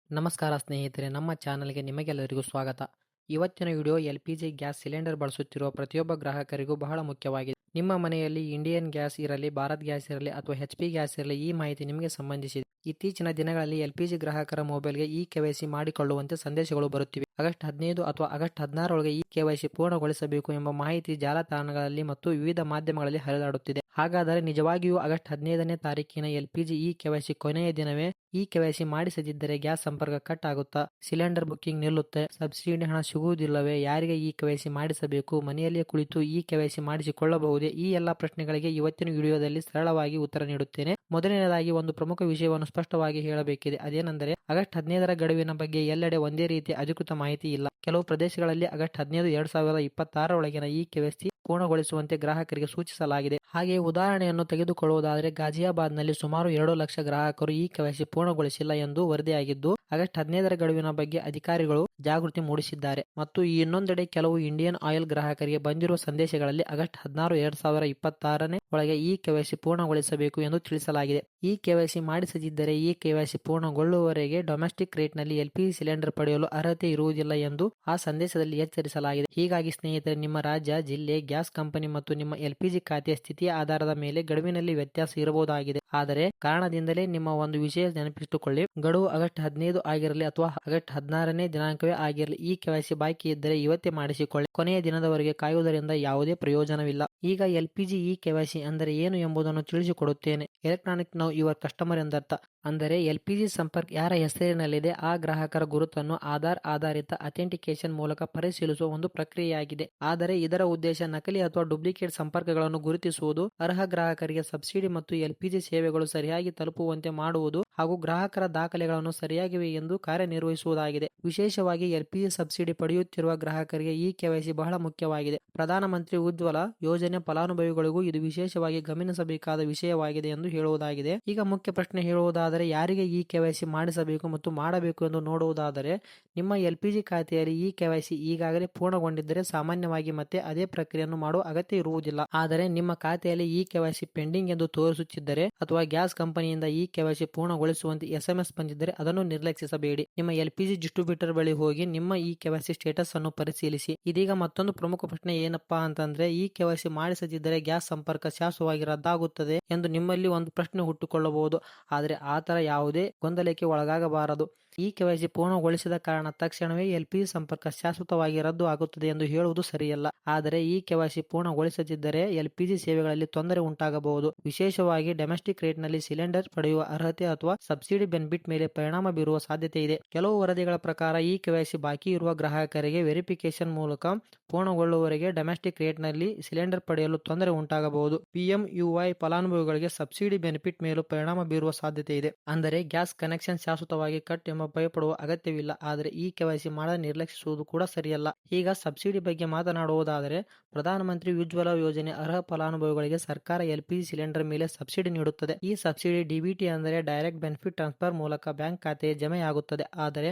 ನಮಸ್ಕಾರ ಸ್ನೇಹಿತರೆ, ನಮ್ಮ ಚಾನಲ್ಗೆ ನಿಮಗೆಲ್ಲರಿಗೂ ಸ್ವಾಗತ. ಇವತ್ತಿನ ವಿಡಿಯೋ LPG ಗ್ಯಾಸ್ ಸಿಲಿಂಡರ್ ಬಳಸುತ್ತಿರುವ ಪ್ರತಿಯೊಬ್ಬ ಗ್ರಾಹಕರಿಗೂ ಬಹಳ ಮುಖ್ಯವಾಗಿದೆ. ನಿಮ್ಮ ಮನೆಯಲ್ಲಿ ಇಂಡಿಯನ್ ಗ್ಯಾಸ್ ಇರಲಿ, ಭಾರತ್ ಗ್ಯಾಸ್ ಇರಲಿ ಅಥವಾ HP ಗ್ಯಾಸ್ ಇರಲಿ, ಈ ಮಾಹಿತಿ ನಿಮಗೆ ಸಂಬಂಧಿಸಿದೆ. ಇತ್ತೀಚಿನ ದಿನಗಳಲ್ಲಿ LPG ಗ್ರಾಹಕರ ಮೊಬೈಲ್ಗೆ KYC ಮಾಡಿಕೊಳ್ಳುವಂತೆ ಸಂದೇಶಗಳು ಬರುತ್ತಿವೆ. ಆಗಸ್ಟ್ 15 ಅಥವಾ ಆಗಸ್ಟ್ 16 ಒಳಗೆ KYC ಪೂರ್ಣಗೊಳಿಸಬೇಕು ಎಂಬ ಮಾಹಿತಿ ಜಾಲತಾಣಗಳಲ್ಲಿ ಮತ್ತು ವಿವಿಧ ಮಾಧ್ಯಮಗಳಲ್ಲಿ ಹರಿದಾಡುತ್ತಿದೆ. ಹಾಗಾದರೆ ನಿಜವಾಗಿಯೂ ಆಗಸ್ಟ್ 15ನೇ ತಾರೀಕಿನ LPG KYC ಕೊನೆಯ ದಿನವೇ? KYC ಮಾಡಿಸದಿದ್ದರೆ ಗ್ಯಾಸ್ ಸಂಪರ್ಕ ಕಟ್ ಆಗುತ್ತಾ? ಸಿಲಿಂಡರ್ ಬುಕ್ಕಿಂಗ್ ನಿಲ್ಲುತ್ತೆ? ಸಬ್ಸಿಡಿ ಹಣ ಸಿಗುವುದಿಲ್ಲವೇ? ಯಾರಿಗೆ KYC ಮಾಡಿಸಬೇಕು? ಮನೆಯಲ್ಲಿಯೇ ಕುಳಿತು KYC ಮಾಡಿಸಿಕೊಳ್ಳಬಹುದೇ? ಈ ಎಲ್ಲ ಪ್ರಶ್ನೆಗಳಿಗೆ ಇವತ್ತಿನ ವಿಡಿಯೋದಲ್ಲಿ ಸರಳವಾಗಿ ಉತ್ತರ ನೀಡುತ್ತೇನೆ. ಮೊದಲನೇದಾಗಿ ಒಂದು ಪ್ರಮುಖ ವಿಷಯವನ್ನು ಸ್ಪಷ್ಟವಾಗಿ ಹೇಳಬೇಕಿದೆ. ಅದೇನೆಂದರೆ ಆಗಸ್ಟ್ 15ರ ಗಡುವಿನ ಬಗ್ಗೆ ಎಲ್ಲೆಡೆ ಒಂದೇ ರೀತಿಯ ಅಧಿಕೃತ ಮಾಹಿತಿ ಇಲ್ಲ. ಕೆಲವು ಪ್ರದೇಶಗಳಲ್ಲಿ ಆಗಸ್ಟ್ 15, 2026 ಒಳಗಿನ KYC ಪೂರ್ಣಗೊಳಿಸುವಂತೆ ಗ್ರಾಹಕರಿಗೆ ಸೂಚಿಸಲಾಗಿದೆ. ಹಾಗೆ ಉದಾಹರಣೆಯನ್ನು ತೆಗೆದುಕೊಳ್ಳುವುದಾದರೆ ಗಾಜಿಯಾಬಾದ್ನಲ್ಲಿ ಸುಮಾರು 2 ಲಕ್ಷ ಗ್ರಾಹಕರು KYC ಪೂರ್ಣಗೊಳಿಸಿಲ್ಲ ಎಂದು ವರದಿಯಾಗಿದ್ದು, ಆಗಸ್ಟ್ 15ರ ಗಡುವಿನ ಬಗ್ಗೆ ಅಧಿಕಾರಿಗಳು ಜಾಗೃತಿ ಮೂಡಿಸಿದ್ದಾರೆ. ಮತ್ತು ಇನ್ನೊಂದೆಡೆ ಕೆಲವು ಇಂಡಿಯನ್ ಆಯಿಲ್ ಗ್ರಾಹಕರಿಗೆ ಬಂದಿರುವ ಸಂದೇಶಗಳಲ್ಲಿ ಆಗಸ್ಟ್ 16, 2026ನೇ ಒಳಗೆ KYC ಪೂರ್ಣಗೊಳಿಸಬೇಕು ಎಂದು ತಿಳಿಸಲಾಗಿದೆ. KYC ಮಾಡಿಸದಿದ್ದರೆ KYC ಪೂರ್ಣಗೊಳ್ಳುವವರೆಗೆ ಡೊಮೆಸ್ಟಿಕ್ ರೇಟ್ನಲ್ಲಿ LPG ಸಿಲಿಂಡರ್ ಪಡೆಯಲು ಅರ್ಹತೆ ಇರುವುದಿಲ್ಲ ಎಂದು ಆ ಸಂದೇಶದಲ್ಲಿ ಎಚ್ಚರಿಸಲಾಗಿದೆ. ಹೀಗಾಗಿ ಸ್ನೇಹಿತರೆ, ನಿಮ್ಮ ರಾಜ್ಯ, ಜಿಲ್ಲೆ, ಗ್ಯಾಸ್ ಕಂಪನಿ ಮತ್ತು ನಿಮ್ಮ LPG ಖಾತೆಯ ಸ್ಥಿತಿಯ ಆಧಾರದ ಮೇಲೆ ಗಡುವಿನಲ್ಲಿ ವ್ಯತ್ಯಾಸ ಇರಬಹುದಾಗಿದೆ. ಆದರೆ ಕಾರಣದಿಂದಲೇ ನಿಮ್ಮ ಒಂದು ವಿಷಯ ನೆನಪಿಟ್ಟುಕೊಳ್ಳಿ. ಗಡುವು ಆಗಸ್ಟ್ 15 ಆಗಿರಲಿ ಅಥವಾ ಆಗಸ್ಟ್ 16ನೇ ದಿನಾಂಕವೇ ಆಗಿರಲಿ, KYC ಬಾಕಿ ಇದ್ದರೆ ಇವತ್ತೇ ಮಾಡಿಸಿಕೊಳ್ಳಿ. ಕೊನೆಯ ದಿನದವರೆಗೆ ಕಾಯುವುದರಿಂದ ಯಾವುದೇ ಪ್ರಯೋಜನವಿಲ್ಲ. ಈಗ LPG KYC ಅಂದರೆ ಏನು ಎಂಬುದನ್ನು ತಿಳಿಸಿಕೊಡುತ್ತೇನೆ. ಎಲೆಕ್ಟ್ರಾನಿಕ್ ನೌ ಯುವರ್ ಕಸ್ಟಮರ್ ಎಂದರ್ಥ. ಅಂದರೆ LPG ಸಂಪರ್ಕ ಯಾರ ಹೆಸರಿನಲ್ಲಿದೆ ಆ ಗ್ರಾಹಕರ ಗುರುತನ್ನು ಆಧಾರ್ ಆಧಾರಿತ ಅಥೆಂಟಿಕೇಶನ್ ಮೂಲಕ ಪರಿಶೀಲಿಸುವ ಒಂದು ಪ್ರಕ್ರಿಯೆಯಾಗಿದೆ. ಆದರೆ ಇದರ ಉದ್ದೇಶ ನಕಲಿ ಅಥವಾ ಡೂಪ್ಲಿಕೇಟ್ ಸಂಪರ್ಕಗಳನ್ನು ಗುರುತಿಸುವುದು, ಅರ್ಹ ಗ್ರಾಹಕರಿಗೆ ಸಬ್ಸಿಡಿ ಮತ್ತು LPG ಸೇವೆಗಳು ಸರಿಯಾಗಿ ತಲುಪುವಂತೆ ಮಾಡುವುದು ಹಾಗೂ ಗ್ರಾಹಕರ ದಾಖಲೆಗಳನ್ನು ಸರಿಯಾಗಿವೆ ಎಂದು ಕಾರ್ಯನಿರ್ವಹಿಸುವುದಾಗಿದೆ. ವಿಶೇಷವಾಗಿ LPG ಸಬ್ಸಿಡಿ ಪಡೆಯುತ್ತಿರುವ ಗ್ರಾಹಕರಿಗೆ KYC ಬಹಳ ಮುಖ್ಯವಾಗಿದೆ. ಪ್ರಧಾನಮಂತ್ರಿ ಉಜ್ವಲ ಯೋಜನೆ ಫಲಾನುಭವಿಗಳಿಗೂ ಇದು ವಿಶೇಷವಾಗಿ ಗಮನಿಸಬೇಕಾದ ವಿಷಯವಾಗಿದೆ ಎಂದು ಹೇಳುವುದಾಗಿದೆ. ಈಗ ಮುಖ್ಯ ಪ್ರಶ್ನೆ ಹೇಳುವುದಾದರೆ, ಯಾರಿಗೆ KYC ಮಾಡಿಸಬೇಕು ಮತ್ತು ಮಾಡಬೇಕು ಎಂದು ನೋಡುವುದಾದರೆ, ನಿಮ್ಮ LPG ಖಾತೆಯಲ್ಲಿ KYC ಈಗಾಗಲೇ ಪೂರ್ಣಗೊಂಡಿದ್ದರೆ ಸಾಮಾನ್ಯವಾಗಿ ಮತ್ತೆ ಅದೇ ಪ್ರಕ್ರಿಯೆಯನ್ನು ಮಾಡುವ ಅಗತ್ಯ ಇರುವುದಿಲ್ಲ. ಆದರೆ ನಿಮ್ಮ ಖಾತೆಯಲ್ಲಿ KYC ಪೆಂಡಿಂಗ್ ಎಂದು ತೋರಿಸುತ್ತಿದ್ದರೆ ಅಥವಾ ಗ್ಯಾಸ್ ಕಂಪನಿಯಿಂದ KYC ಪೂರ್ಣಗೊಳಿಸುವಂತೆ SMS ಬಂದಿದ್ದರೆ ಅದನ್ನು ನಿರ್ಲಕ್ಷಿಸಬೇಡಿ. ನಿಮ್ಮ LPG ಡಿಸ್ಟ್ರಿಬ್ಯೂಟರ್ ಬಳಿ ಹೋಗಿ ನಿಮ್ಮ KYC ಸ್ಟೇಟಸ್ ಅನ್ನು ಪರಿಶೀಲಿಸಿ. ಇದೀಗ ಮತ್ತೊಂದು ಪ್ರಮುಖ ಪ್ರಶ್ನೆ ಏನಪ್ಪಾ ಅಂತಂದ್ರೆ, KYC ಮಾಡಿಸದಿದ್ದರೆ ಗ್ಯಾಸ್ ಸಂಪರ್ಕ ಶಾಶ್ವತವಾಗಿ ರದ್ದಾಗುತ್ತದೆ ಎಂದು ನಿಮ್ಮಲ್ಲಿ ಒಂದು ಪ್ರಶ್ನೆ ಹುಟ್ಟುಕೊಳ್ಳಬಹುದು. ಆದರೆ ಆತರ ಯಾವುದೇ ಗೊಂದಲಕ್ಕೆ ಒಳಗಾಗಬಾರದು. KYC ಪೂರ್ಣಗೊಳಿಸಿದ ಕಾರಣ ತಕ್ಷಣವೇ LPG ಸಂಪರ್ಕ ಶಾಶ್ವತವಾಗಿ ರದ್ದು ಆಗುತ್ತದೆ ಎಂದು ಹೇಳುವುದು ಸರಿಯಲ್ಲ. ಆದರೆ KYC ಪೂರ್ಣಗೊಳಿಸದಿದ್ದರೆ LPG ಸೇವೆಗಳಲ್ಲಿ ತೊಂದರೆ ಉಂಟಾಗಬಹುದು. ವಿಶೇಷವಾಗಿ ಡೊಮೆಸ್ಟಿಕ್ ರೇಟ್ನಲ್ಲಿ ಸಿಲಿಂಡರ್ ಪಡೆಯುವ ಅರ್ಹತೆ ಅಥವಾ ಸಬ್ಸಿಡಿ ಬೆನಿಫಿಟ್ ಮೇಲೆ ಪರಿಣಾಮ ಬೀರುವ ಸಾಧ್ಯತೆ ಇದೆ. ಕೆಲವು ವರದಿಗಳ ಪ್ರಕಾರ KYC ಬಾಕಿ ಇರುವ ಗ್ರಾಹಕರಿಗೆ ವೆರಿಫಿಕೇಶನ್ ಮೂಲಕ ಪೂರ್ಣಗೊಳ್ಳುವವರೆಗೆ ಡೊಮೆಸ್ಟಿಕ್ ರೇಟ್ನಲ್ಲಿ ಸಿಲಿಂಡರ್ ಪಡೆಯಲು ತೊಂದರೆ ಉಂಟಾಗಬಹುದು. PMUY ಫಲಾನುಭವಿಗಳಿಗೆ ಸಬ್ಸಿಡಿ ಬೆನಿಫಿಟ್ ಮೇಲೂ ಪರಿಣಾಮ ಬೀರುವ ಸಾಧ್ಯತೆ ಇದೆ. ಅಂದರೆ ಗ್ಯಾಸ್ ಕನೆಕ್ಷನ್ ಶಾಶ್ವತವಾಗಿ ಕಟ್ ಎಂಬ ಭಯಪಡುವ ಅಗತ್ಯವಿಲ್ಲ. ಆದರೆ KYC ಮಾಡದೆ ನಿರ್ಲಕ್ಷಿಸುವುದು ಕೂಡ ಸರಿಯಲ್ಲ. ಈಗ ಸಬ್ಸಿಡಿ ಬಗ್ಗೆ ಮಾತನಾಡುವುದಾದರೆ, ಪ್ರಧಾನಮಂತ್ರಿ ಉಜ್ವಲ ಯೋಜನೆ ಅರ್ಹ ಫಲಾನುಭವಿಗಳಿಗೆ ಸರ್ಕಾರ LPG ಸಿಲಿಂಡರ್ ಮೇಲೆ ಸಬ್ಸಿಡಿ ನೀಡುತ್ತದೆ. ಈ ಸಬ್ಸಿಡಿ DBT ಅಂದರೆ ಡೈರೆಕ್ಟ್ ಬೆನಿಫಿಟ್ ಟ್ರಾನ್ಸ್ಫರ್ ಮೂಲಕ ಬ್ಯಾಂಕ್ ಖಾತೆಗೆ ಜಮೆಯಾಗುತ್ತದೆ. ಆದರೆ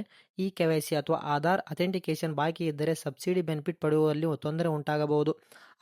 KYC ಅಥವಾ ಆಧಾರ್ ಅಥೆಂಟಿಕೇಶನ್ ಬಾಕಿ ಇದ್ದರೆ ಸಬ್ಸಿಡಿ ಬೆನಿಫಿಟ್ ಪಡೆಯುವಲ್ಲಿ ತೊಂದರೆ ಉಂಟಾಗಬಹುದು.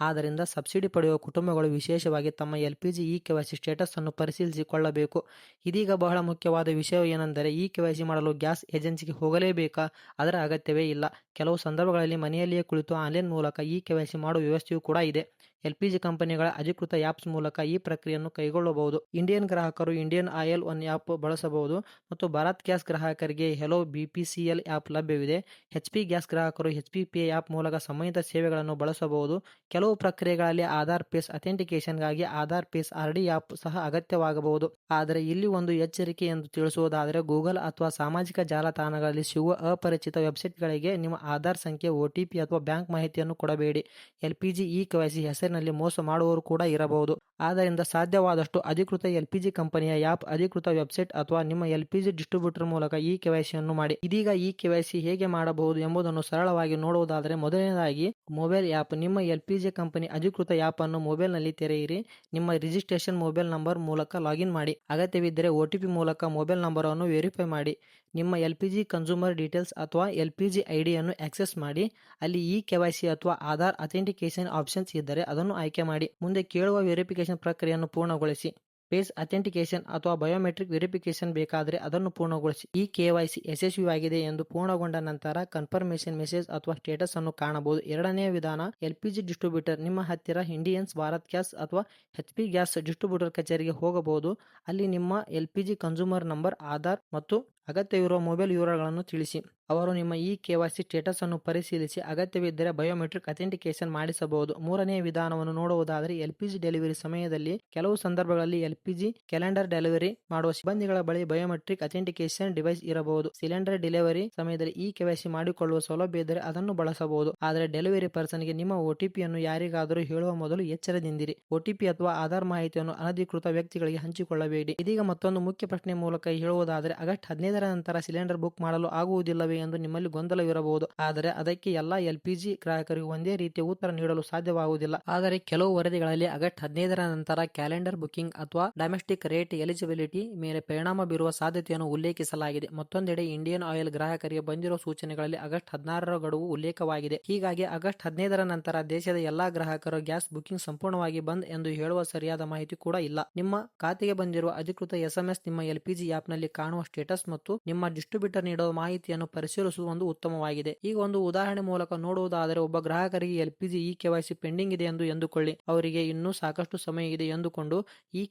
ಆದ್ದರಿಂದ ಸಬ್ಸಿಡಿ ಪಡೆಯುವ ಕುಟುಂಬಗಳು ವಿಶೇಷವಾಗಿ ತಮ್ಮ LPG KYC ಸ್ಟೇಟಸ್ ಅನ್ನು ಪರಿಶೀಲಿಸಿಕೊಳ್ಳಬೇಕು. ಇದೀಗ ಬಹಳ ಮುಖ್ಯವಾದ ವಿಷಯ ಏನೆಂದರೆ, KYC ಮಾಡಲು ಗ್ಯಾಸ್ ಏಜೆನ್ಸಿಗೆ ಹೋಗಲೇಬೇಕಾ? ಅದರ ಅಗತ್ಯವೇ ಇಲ್ಲ. ಕೆಲವು ಸಂದರ್ಭಗಳಲ್ಲಿ ಮನೆಯಲ್ಲಿಯೇ ಕುಳಿತು ಆನ್ಲೈನ್ ಮೂಲಕ KYC ಮಾಡುವ ವ್ಯವಸ್ಥೆಯೂ ಕೂಡ ಇದೆ. LPG ಕಂಪನಿಗಳ ಅಧಿಕೃತ ಆ್ಯಪ್ಸ್ ಮೂಲಕ ಈ ಪ್ರಕ್ರಿಯೆಯನ್ನು ಕೈಗೊಳ್ಳಬಹುದು. ಇಂಡಿಯನ್ ಗ್ರಾಹಕರು ಇಂಡಿಯನ್ ಆಯಿಲ್ ಒನ್ ಆ್ಯಪ್ ಬಳಸಬಹುದು ಮತ್ತು ಭಾರತ್ ಗ್ಯಾಸ್ ಗ್ರಾಹಕರಿಗೆ ಹೆಲೋ BPCL ಆ್ಯಪ್ ಲಭ್ಯವಿದೆ. HP ಗ್ಯಾಸ್ ಗ್ರಾಹಕರು HPPI ಆ್ಯಪ್ ಮೂಲಕ ಸಂಬಂಧಿತ ಸೇವೆಗಳನ್ನು ಬಳಸಬಹುದು. ಕೆಲವು ಪ್ರಕ್ರಿಯೆಗಳಲ್ಲಿ ಆಧಾರ್ ಫೇಸ್ ಅಥೆಂಟಿಕೇಶನ್ಗಾಗಿ ಆಧಾರ್ ಫೇಸ್ RD ಆ್ಯಪ್ ಸಹ ಅಗತ್ಯವಾಗಬಹುದು. ಆದರೆ ಇಲ್ಲಿ ಒಂದು ಎಚ್ಚರಿಕೆ ಎಂದು ತಿಳಿಸುವುದಾದರೆ, ಗೂಗಲ್ ಅಥವಾ ಸಾಮಾಜಿಕ ಜಾಲತಾಣಗಳಲ್ಲಿ ಸಿಗುವ ಅಪರಿಚಿತ ವೆಬ್ಸೈಟ್ಗಳಿಗೆ ನಿಮ್ಮ ಆಧಾರ್ ಸಂಖ್ಯೆ, OTP ಅಥವಾ ಬ್ಯಾಂಕ್ ಮಾಹಿತಿಯನ್ನು ಕೊಡಬೇಡಿ. LPG KYC ಹೆಸರಿನಲ್ಲಿ ಮೋಸ ಮಾಡುವವರು ಕೂಡ ಇರಬಹುದು. ಆದ್ದರಿಂದ ಸಾಧ್ಯವಾದಷ್ಟು ಅಧಿಕೃತ LPG ಕಂಪನಿಯ ಆ್ಯಪ್, ಅಧಿಕೃತ ವೆಬ್ಸೈಟ್ ಅಥವಾ ನಿಮ್ಮ LPG ಡಿಸ್ಟ್ರಿಬ್ಯೂಟರ್ ಮೂಲಕ KYC ಅನ್ನು ಮಾಡಿ. ಇದೀಗ KYC ಹೇಗೆ ಮಾಡಬಹುದು ಎಂಬುದನ್ನು ಸರಳವಾಗಿ ನೋಡುವುದಾದರೆ, ಮೊದಲನೇದಾಗಿ ಮೊಬೈಲ್ ಆ್ಯಪ್. ನಿಮ್ಮ LPG ಕಂಪನಿ ಅಧಿಕೃತ ಆ್ಯಪ್ ಅನ್ನು ಮೊಬೈಲ್ನಲ್ಲಿ ತೆರೆಯಿರಿ. ನಿಮ್ಮ ರಿಜಿಸ್ಟ್ರೇಷನ್ ಮೊಬೈಲ್ ನಂಬರ್ ಮೂಲಕ ಲಾಗಿನ್ ಮಾಡಿ. ಅಗತ್ಯವಿದ್ದರೆ OTP ಮೂಲಕ ಮೊಬೈಲ್ ನಂಬರ್ ಅನ್ನು ವೆರಿಫೈ ಮಾಡಿ. ನಿಮ್ಮ LPG ಕನ್ಸ್ಯೂಮರ್ ಡೀಟೇಲ್ಸ್ ಅಥವಾ LPG ID ಅನ್ನು ಆಕ್ಸೆಸ್ ಮಾಡಿ. ಅಲ್ಲಿ KYC ಅಥವಾ ಆಧಾರ್ ಅಥೆಂಟಿಕೇಶನ್ ಆಪ್ಷನ್ಸ್ ಇದ್ದರೆ ಅದನ್ನು ಆಯ್ಕೆ ಮಾಡಿ. ಮುಂದೆ ಕೇಳುವ ವೆರಿಫಿಕೇಶನ್ ಪ್ರಕ್ರಿಯೆಯನ್ನು ಪೂರ್ಣಗೊಳಿಸಿ. ಫೇಸ್ ಅಥೆಂಟಿಕೇಶನ್ ಅಥವಾ ಬಯೋಮೆಟ್ರಿಕ್ ವೆರಿಫಿಕೇಶನ್ ಬೇಕಾದರೆ ಅದನ್ನು ಪೂರ್ಣಗೊಳಿಸಿ. ಈ KYC ಯಶಸ್ವಿಯಾಗಿದೆ ಎಂದು ಪೂರ್ಣಗೊಂಡ ನಂತರ ಕನ್ಫರ್ಮೇಷನ್ ಮೆಸೇಜ್ ಅಥವಾ ಸ್ಟೇಟಸ್ ಅನ್ನು ಕಾಣಬಹುದು. ಎರಡನೆಯ ವಿಧಾನ LPG ಡಿಸ್ಟ್ರಿಬ್ಯೂಟರ್. ನಿಮ್ಮ ಹತ್ತಿರ ಇಂಡಿಯನ್ಸ್, ಭಾರತ್ ಗ್ಯಾಸ್ ಅಥವಾ HP ಗ್ಯಾಸ್ ಡಿಸ್ಟ್ರಿಬ್ಯೂಟರ್ ಕಚೇರಿಗೆ ಹೋಗಬಹುದು. ಅಲ್ಲಿ ನಿಮ್ಮ LPG ಕನ್ಸ್ಯೂಮರ್ ನಂಬರ್, ಆಧಾರ್ ಮತ್ತು ಅಗತ್ಯವಿರುವ ಮೊಬೈಲ್ ವಿವರಗಳನ್ನು ತಿಳಿಸಿ. ಅವರು ನಿಮ್ಮ ಈ KYC ಸ್ಟೇಟಸ್ ಅನ್ನು ಪರಿಶೀಲಿಸಿ ಅಗತ್ಯವಿದ್ದರೆ ಬಯೋಮೆಟ್ರಿಕ್ ಅಥೆಂಟಿಕೇಶನ್ ಮಾಡಿಸಬಹುದು. ಮೂರನೆಯ ವಿಧಾನವನ್ನು ನೋಡುವುದಾದರೆ LPG ಡೆಲಿವರಿ ಸಮಯದಲ್ಲಿ ಕೆಲವು ಸಂದರ್ಭಗಳಲ್ಲಿ LPG ಕ್ಯಾಲೆಂಡರ್ ಡೆಲಿವರಿ ಮಾಡುವ ಸಿಬ್ಬಂದಿಗಳ ಬಳಿ ಬಯೋಮೆಟ್ರಿಕ್ ಅಥೆಂಟಿಕೇಶನ್ ಡಿವೈಸ್ ಇರಬಹುದು. ಸಿಲಿಂಡರ್ ಡೆಲಿವರಿ ಸಮಯದಲ್ಲಿ ಈ KYC ಮಾಡಿಕೊಳ್ಳುವ ಸೌಲಭ್ಯ ಇದ್ದರೆ ಅದನ್ನು ಬಳಸಬಹುದು. ಆದರೆ ಡೆಲಿವರಿ ಪರ್ಸನ್ಗೆ ನಿಮ್ಮ OTP ಯನ್ನು ಯಾರಿಗಾದರೂ ಹೇಳುವ ಮೊದಲು ಎಚ್ಚರದಿಂದಿರಿ. OTP ಅಥವಾ ಆಧಾರ್ ಮಾಹಿತಿಯನ್ನು ಅನಧಿಕೃತ ವ್ಯಕ್ತಿಗಳಿಗೆ ಹಂಚಿಕೊಳ್ಳಬೇಡಿ. ಇದೀಗ ಮತ್ತೊಂದು ಮುಖ್ಯ ಪ್ರಶ್ನೆ ಮೂಲಕ ಹೇಳುವುದಾದರೆ ಆಗಸ್ಟ್ 15ರ ನಂತರ ಸಿಲಿಂಡರ್ ಬುಕ್ ಮಾಡಲು ಆಗುವುದಿಲ್ಲವೇ ಎಂದು ನಿಮ್ಮಲ್ಲಿ ಗೊಂದಲವಿರಬಹುದು. ಆದರೆ ಅದಕ್ಕೆ ಎಲ್ಲಾ LPG ಗ್ರಾಹಕರಿಗೆ ಒಂದೇ ರೀತಿಯ ಉತ್ತರ ನೀಡಲು ಸಾಧ್ಯವಾಗುವುದಿಲ್ಲ. ಆದರೆ ಕೆಲವು ವರದಿಗಳಲ್ಲಿ ಆಗಸ್ಟ್ 15ರ ನಂತರ ಕ್ಯಾಲೆಂಡರ್ ಬುಕಿಂಗ್ ಅಥವಾ ಡೊಮೆಸ್ಟಿಕ್ ರೇಟ್ ಎಲಿಜಿಬಿಲಿಟಿ ಮೇಲೆ ಪರಿಣಾಮ ಬೀರುವ ಸಾಧ್ಯತೆಯನ್ನು ಉಲ್ಲೇಖಿಸಲಾಗಿದೆ. ಮತ್ತೊಂದೆಡೆ ಇಂಡಿಯನ್ ಆಯಿಲ್ ಗ್ರಾಹಕರಿಗೆ ಬಂದಿರುವ ಸೂಚನೆಗಳಲ್ಲಿ ಆಗಸ್ಟ್ 16ರ ಗಡುವು ಉಲ್ಲೇಖವಾಗಿದೆ. ಹೀಗಾಗಿ ಆಗಸ್ಟ್ 15ರ ನಂತರ ದೇಶದ ಎಲ್ಲಾ ಗ್ರಾಹಕರು ಗ್ಯಾಸ್ ಬುಕಿಂಗ್ ಸಂಪೂರ್ಣವಾಗಿ ಬಂದ್ ಎಂದು ಹೇಳುವ ಸರಿಯಾದ ಮಾಹಿತಿ ಕೂಡ ಇಲ್ಲ. ನಿಮ್ಮ ಖಾತೆಗೆ ಬಂದಿರುವ ಅಧಿಕೃತ SMS, ನಿಮ್ಮ LPG ಆಪ್ನಲ್ಲಿ ಕಾಣುವ ಸ್ಟೇಟಸ್ ಮತ್ತು ನಿಮ್ಮ ಡಿಸ್ಟ್ರಿಬ್ಯೂಟರ್ ನೀಡುವ ಮಾಹಿತಿಯನ್ನು ಪರಿಶೀಲಿಸುವುದು ಒಂದು ಉತ್ತಮವಾಗಿದೆ. ಈಗ ಒಂದು ಉದಾಹರಣೆ ಮೂಲಕ ನೋಡುವುದಾದರೆ, ಒಬ್ಬ ಗ್ರಾಹಕರಿಗೆ LPG KYC ಪೆಂಡಿಂಗ್ ಇದೆ ಎಂದು ಎಂದುಕೊಳ್ಳಿ. ಅವರಿಗೆ ಇನ್ನೂ ಸಾಕಷ್ಟು ಸಮಯ ಇದೆ ಎಂದುಕೊಂಡು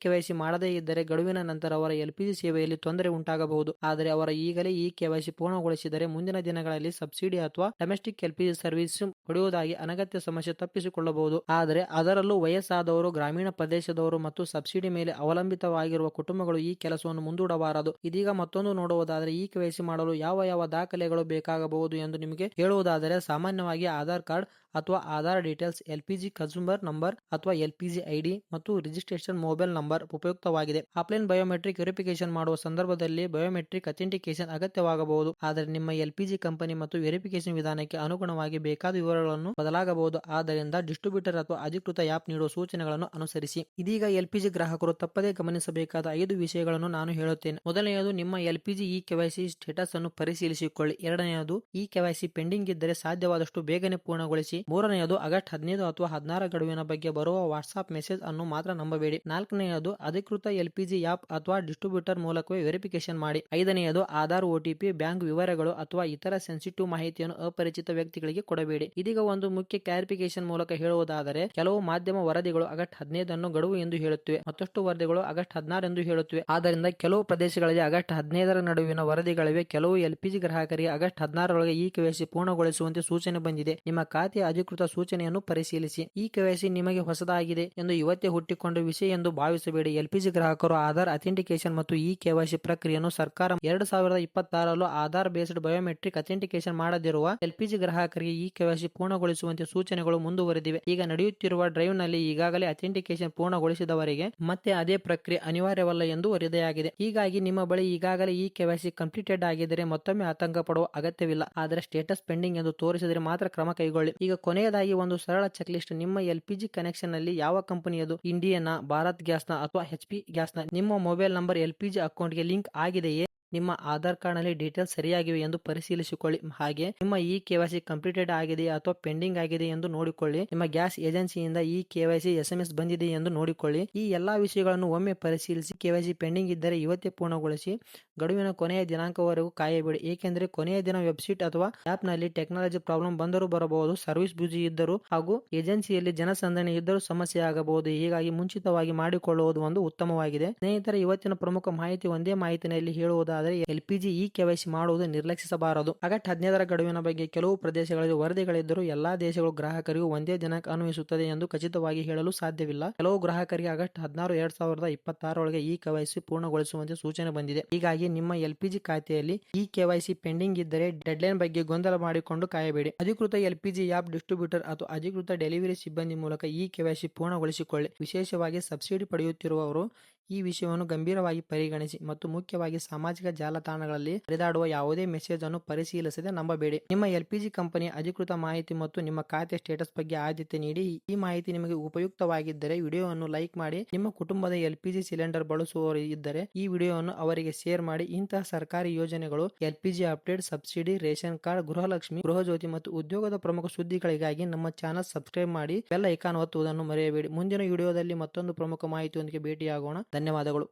KYC ಮಾಡದೇ ಇದ್ದರೆ ಗಡುವಿನ ನಂತರ ಅವರ LPG ಸೇವೆಯಲ್ಲಿ ತೊಂದರೆ ಉಂಟಾಗಬಹುದು. ಆದರೆ ಅವರು ಈಗಲೇ KYC ಪೂರ್ಣಗೊಳಿಸಿದರೆ ಮುಂದಿನ ದಿನಗಳಲ್ಲಿ ಸಬ್ಸಿಡಿ ಅಥವಾ ಡೊಮೆಸ್ಟಿಕ್ LPG ಸರ್ವಿಸ್ ಪಡೆಯುವುದಾಗಿ ಅನಗತ್ಯ ಸಮಸ್ಯೆ ತಪ್ಪಿಸಿಕೊಳ್ಳಬಹುದು. ಆದರೆ ಅದರಲ್ಲೂ ವಯಸ್ಸಾದವರು, ಗ್ರಾಮೀಣ ಪ್ರದೇಶದವರು ಮತ್ತು ಸಬ್ಸಿಡಿ ಮೇಲೆ ಅವಲಂಬಿತವಾಗಿರುವ ಕುಟುಂಬಗಳು ಈ ಕೆಲಸವನ್ನು ಮುಂದೂಡಬಾರದು. ಇದೀಗ ಮತ್ತೊಂದು ನೋಡುವುದಾದರೆ, KYC ಮಾಡಲು ಯಾವ ದಾಖಲೆಗಳು ಬೇಕಾಗಬಹುದು ಎಂದು ನಿಮಗೆ ಹೇಳುವುದಾದರೆ, ಸಾಮಾನ್ಯವಾಗಿ ಆಧಾರ್ ಕಾರ್ಡ್ ಅಥವಾ Aadhaar details, LPG consumer number ಅಥವಾ LPG ID ಮತ್ತು ರಿಜಿಸ್ಟ್ರೇಷನ್ ಮೊಬೈಲ್ ನಂಬರ್ ಉಪಯುಕ್ತವಾಗಿದೆ. ಆಫ್ಲೈನ್ ಬಯೋಮೆಟ್ರಿಕ್ ವೆರಿಫಿಕೇಶನ್ ಮಾಡುವ ಸಂದರ್ಭದಲ್ಲಿ ಬಯೋಮೆಟ್ರಿಕ್ ಅಥೆಂಟಿಕೇಶನ್ ಅಗತ್ಯವಾಗಬಹುದು. ಆದರೆ ನಿಮ್ಮ LPG ಕಂಪನಿ ಮತ್ತು ವೆರಿಫಿಕೇಶನ್ ವಿಧಾನಕ್ಕೆ ಅನುಗುಣವಾಗಿ ಬೇಕಾದ ವಿವರಗಳನ್ನು ಬದಲಾಗಬಹುದು. ಆದ್ದರಿಂದ ಡಿಸ್ಟ್ರಿಬ್ಯೂಟರ್ ಅಥವಾ ಅಧಿಕೃತ ಆ್ಯಪ್ ನೀಡುವ ಸೂಚನೆಗಳನ್ನು ಅನುಸರಿಸಿ. ಇದೀಗ LPG ಗ್ರಾಹಕರು ತಪ್ಪದೇ ಗಮನಿಸಬೇಕಾದ 5 ವಿಷಯಗಳನ್ನು ನಾನು ಹೇಳುತ್ತೇನೆ. ಮೊದಲನೆಯದು, ನಿಮ್ಮ LPG KYC ಸ್ಟೇಟಸ್ ಅನ್ನು ಪರಿಶೀಲಿಸಿಕೊಳ್ಳಿ. ಎರಡನೆಯದು, KYC ಪೆಂಡಿಂಗ್ ಇದ್ದರೆ ಸಾಧ್ಯವಾದಷ್ಟು ಬೇಗನೆ ಪೂರ್ಣಗೊಳಿಸಿ. ಮೂರನೆಯದು, ಆಗಸ್ಟ್ 15 ಅಥವಾ 16 ಗಡುವಿನ ಬಗ್ಗೆ ಬರುವ ವಾಟ್ಸ್ಆಪ್ ಮೆಸೇಜ್ ಅನ್ನು ಮಾತ್ರ ನಂಬಬೇಡಿ. ನಾಲ್ಕನೆಯದು, ಅಧಿಕೃತ LPG ಆ್ಯಪ್ ಅಥವಾ ಡಿಸ್ಟ್ರಿಬ್ಯೂಟರ್ ಮೂಲಕವೇ ವೆರಿಫಿಕೇಶನ್ ಮಾಡಿ. ಐದನೆಯದು, ಆಧಾರ್, OTP, ಬ್ಯಾಂಕ್ ವಿವರಗಳು ಅಥವಾ ಇತರ ಸೆನ್ಸಿಟಿವ್ ಮಾಹಿತಿಯನ್ನು ಅಪರಿಚಿತ ವ್ಯಕ್ತಿಗಳಿಗೆ ಕೊಡಬೇಡಿ. ಇದೀಗ ಒಂದು ಮುಖ್ಯ ಕ್ಲಾರಿಫಿಕೇಶನ್ ಮೂಲಕ ಹೇಳುವುದಾದರೆ, ಕೆಲವು ಮಾಧ್ಯಮ ವರದಿಗಳು ಆಗಸ್ಟ್ 15 ಅನ್ನು ಗಡುವು ಎಂದು ಹೇಳುತ್ತಿವೆ. ಮತ್ತಷ್ಟು ವರದಿಗಳು ಆಗಸ್ಟ್ 16 ಎಂದು ಹೇಳುತ್ತಿವೆ. ಆದ್ದರಿಂದ ಕೆಲವು ಪ್ರದೇಶಗಳಲ್ಲಿ ಆಗಸ್ಟ್ 15ರ ನಡುವಿನ ವರದಿಗಳಿವೆ. ಕೆಲವು LPG ಗ್ರಾಹಕರಿಗೆ ಆಗಸ್ಟ್ 16ರೊಳಗೆ KYC ಪೂರ್ಣಗೊಳಿಸುವಂತೆ ಸೂಚನೆ ಬಂದಿದೆ. ನಿಮ್ಮ ಖಾತೆಯ ಅಧಿಕೃತ ಸೂಚನೆಯನ್ನು ಪರಿಶೀಲಿಸಿ. KYC ನಿಮಗೆ ಹೊಸದಾಗಿದೆ ಎಂದು ಇವತ್ತೇ ಹುಟ್ಟಿಕೊಂಡ ವಿಷಯ ಎಂದು ಭಾವಿಸಬೇಡಿ. LPG ಗ್ರಾಹಕರು ಆಧಾರ್ ಅಥೆಂಟಿಕೇಶನ್ ಮತ್ತು KYC ಪ್ರಕ್ರಿಯೆಯನ್ನು ಸರ್ಕಾರ 2026ರಲ್ಲೂ ಆಧಾರ್ ಬೇಸ್ಡ್ ಬಯೋಮೆಟ್ರಿಕ್ ಅಥೆಂಟಿಕೇಶನ್ ಮಾಡದಿರುವ LPG ಗ್ರಾಹಕರಿಗೆ KYC ಪೂರ್ಣಗೊಳಿಸುವಂತೆ ಸೂಚನೆಗಳು ಮುಂದುವರೆದಿವೆ. ಈಗ ನಡೆಯುತ್ತಿರುವ ಡ್ರೈವ್ ನಲ್ಲಿ ಈಗಾಗಲೇ ಅಥೆಂಟಿಕೇಶನ್ ಪೂರ್ಣಗೊಳಿಸಿದವರಿಗೆ ಮತ್ತೆ ಅದೇ ಪ್ರಕ್ರಿಯೆ ಅನಿವಾರ್ಯವಲ್ಲ ಎಂದು ವರದಿಯಾಗಿದೆ. ಹೀಗಾಗಿ ನಿಮ್ಮ ಬಳಿ ಈಗಾಗಲೇ KYC ಕಂಪ್ಲೀಟೆಡ್ ಆಗಿದ್ದರೆ ಮತ್ತೊಮ್ಮೆ ಆತಂಕ ಪಡುವ ಅಗತ್ಯವಿಲ್ಲ. ಆದರೆ ಸ್ಟೇಟಸ್ ಪೆಂಡಿಂಗ್ ಎಂದು ತೋರಿಸಿದರೆ ಮಾತ್ರ ಕ್ರಮ ಕೈಗೊಳ್ಳಿ. ಈಗ ಕೊನೆಯದಾಗಿ ಒಂದು ಸರಳ ಚೆಕ್ ಲಿಸ್ಟ್. ನಿಮ್ಮ LPG ಕನೆಕ್ಷನ್ ನಲ್ಲಿ ಯಾವ ಕಂಪನಿಯದು? ಇಂಡಿಯನ್, ಭಾರತ್ ಗ್ಯಾಸ್ನ ಅಥವಾ HP ಗ್ಯಾಸ್ನ? ನಿಮ್ಮ ಮೊಬೈಲ್ ನಂಬರ್ LPG ಅಕೌಂಟ್ಗೆ ಲಿಂಕ್ ಆಗಿದೆಯೇ? ನಿಮ್ಮ ಆಧಾರ್ ಕಾರ್ಡ್ ನಲ್ಲಿ ಡೀಟೇಲ್ಸ್ ಸರಿಯಾಗಿವೆ ಎಂದು ಪರಿಶೀಲಿಸಿಕೊಳ್ಳಿ. ಹಾಗೆ ನಿಮ್ಮ KYC ಕಂಪ್ಲೀಟೆಡ್ ಆಗಿದೆಯಾ ಅಥವಾ ಪೆಂಡಿಂಗ್ ಆಗಿದೆ ಎಂದು ನೋಡಿಕೊಳ್ಳಿ. ನಿಮ್ಮ ಗ್ಯಾಸ್ ಏಜೆನ್ಸಿಯಿಂದ KYC SMS ಬಂದಿದೆ ಎಂದು ನೋಡಿಕೊಳ್ಳಿ. ಈ ಎಲ್ಲಾ ವಿಷಯಗಳನ್ನು ಒಮ್ಮೆ ಪರಿಶೀಲಿಸಿ. KYC ಪೆಂಡಿಂಗ್ ಇದ್ದರೆ ಇವತ್ತೇ ಪೂರ್ಣಗೊಳಿಸಿ. ಗಡುವಿನ ಕೊನೆಯ ದಿನಾಂಕವರೆಗೂ ಕಾಯಬೇಡಿ. ಏಕೆಂದರೆ ಕೊನೆಯ ದಿನ ವೆಬ್ಸೈಟ್ ಅಥವಾ ಆಪ್ ನಲ್ಲಿ ಟೆಕ್ನಾಲಜಿ ಪ್ರಾಬ್ಲಮ್ ಬಂದರೂ ಬರಬಹುದು. ಸರ್ವಿಸ್ ಬ್ಯುಸಿ ಇದ್ದರೂ ಹಾಗೂ ಏಜೆನ್ಸಿಯಲ್ಲಿ ಜನಸಂದಣಿ ಇದ್ದರೂ ಸಮಸ್ಯೆ ಆಗಬಹುದು. ಹೀಗಾಗಿ ಮುಂಚಿತವಾಗಿ ಮಾಡಿಕೊಳ್ಳುವುದು ಒಂದು ಉತ್ತಮವಾಗಿದೆ. ಸ್ನೇಹಿತರೆ, ಇವತ್ತಿನ ಪ್ರಮುಖ ಮಾಹಿತಿ ಒಂದೇ ಮಾಹಿತಿನಲ್ಲಿ ಹೇಳುವುದಾದರೆ, LPG KYC ಮಾಡುವುದು ನಿರ್ಲಕ್ಷಿಸಬಾರದು. ಆಗಸ್ಟ್ 15ರ ಗಡುವಿನ ಬಗ್ಗೆ ಕೆಲವು ಪ್ರದೇಶಗಳಲ್ಲಿ ವರದಿಗಳಿದ್ದರೂ ಎಲ್ಲಾ ದೇಶಗಳು ಗ್ರಾಹಕರಿಗೂ ಒಂದೇ ದಿನಾಂಕ ಅನ್ವಯಿಸುತ್ತದೆ ಎಂದು ಖಚಿತವಾಗಿ ಹೇಳಲು ಸಾಧ್ಯವಿಲ್ಲ. ಕೆಲವು ಗ್ರಾಹಕರಿಗೆ ಆಗಸ್ಟ್ 16, 2026ರೊಳಗೆ KYC ಪೂರ್ಣಗೊಳಿಸುವಂತೆ ಸೂಚನೆ ಬಂದಿದೆ. ಹೀಗಾಗಿ ನಿಮ್ಮ LPG ಖಾತೆಯಲ್ಲಿ KYC ಪೆಂಡಿಂಗ್ ಇದ್ದರೆ ಡೆಡ್ಲೈನ್ ಬಗ್ಗೆ ಗೊಂದಲ ಮಾಡಿಕೊಂಡು ಕಾಯಬೇಡಿ. ಅಧಿಕೃತ LPG ಆ್ಯಪ್, ಡಿಸ್ಟ್ರಿಬ್ಯೂಟರ್ ಅಥವಾ ಅಧಿಕೃತ ಡೆಲಿವರಿ ಸಿಬ್ಬಂದಿ ಮೂಲಕ KYC ಪೂರ್ಣಗೊಳಿಸಿಕೊಳ್ಳಿ. ವಿಶೇಷವಾಗಿ ಸಬ್ಸಿಡಿ ಪಡೆಯುತ್ತಿರುವವರು ಈ ವಿಷಯವನ್ನು ಗಂಭೀರವಾಗಿ ಪರಿಗಣಿಸಿ ಮತ್ತು ಮುಖ್ಯವಾಗಿ ಸಾಮಾಜಿಕ ಜಾಲತಾಣಗಳಲ್ಲಿ ಹರಿದಾಡುವ ಯಾವುದೇ ಮೆಸೇಜ್ ಅನ್ನು ಪರಿಶೀಲಿಸದೆ ನಂಬಬೇಡಿ. ನಿಮ್ಮ LPG ಕಂಪನಿಯ ಅಧಿಕೃತ ಮಾಹಿತಿ ಮತ್ತು ನಿಮ್ಮ ಖಾತೆ ಸ್ಟೇಟಸ್ ಬಗ್ಗೆ ಆದ್ಯತೆ ನೀಡಿ. ಈ ಮಾಹಿತಿ ನಿಮಗೆ ಉಪಯುಕ್ತವಾಗಿದ್ದರೆ ವಿಡಿಯೋವನ್ನು ಲೈಕ್ ಮಾಡಿ. ನಿಮ್ಮ ಕುಟುಂಬದ LPG ಸಿಲಿಂಡರ್ ಬಳಸುವವರು ಇದ್ದರೆ ಈ ವಿಡಿಯೋವನ್ನು ಅವರಿಗೆ ಶೇರ್ ಮಾಡಿ. ಇಂತಹ ಸರ್ಕಾರಿ ಯೋಜನೆಗಳು, LPG update, subsidy, ration card, Gruhalakshmi, Gruhajyothi ಮತ್ತು ಉದ್ಯೋಗದ ಪ್ರಮುಖ ಸುದ್ದಿಗಳಿಗಾಗಿ ನಮ್ಮ ಚಾನಲ್ ಸಬ್ಸ್ಕ್ರೈಬ್ ಮಾಡಿ ಬೆಲ್ ಐಕಾನ್ ಒತ್ತುವುದನ್ನು ಮರೆಯಬೇಡಿ. ಮುಂದಿನ ವಿಡಿಯೋದಲ್ಲಿ ಮತ್ತೊಂದು ಪ್ರಮುಖ ಮಾಹಿತಿಯೊಂದಿಗೆ ಭೇಟಿಯಾಗೋಣ. ಧನ್ಯವಾದಗಳು.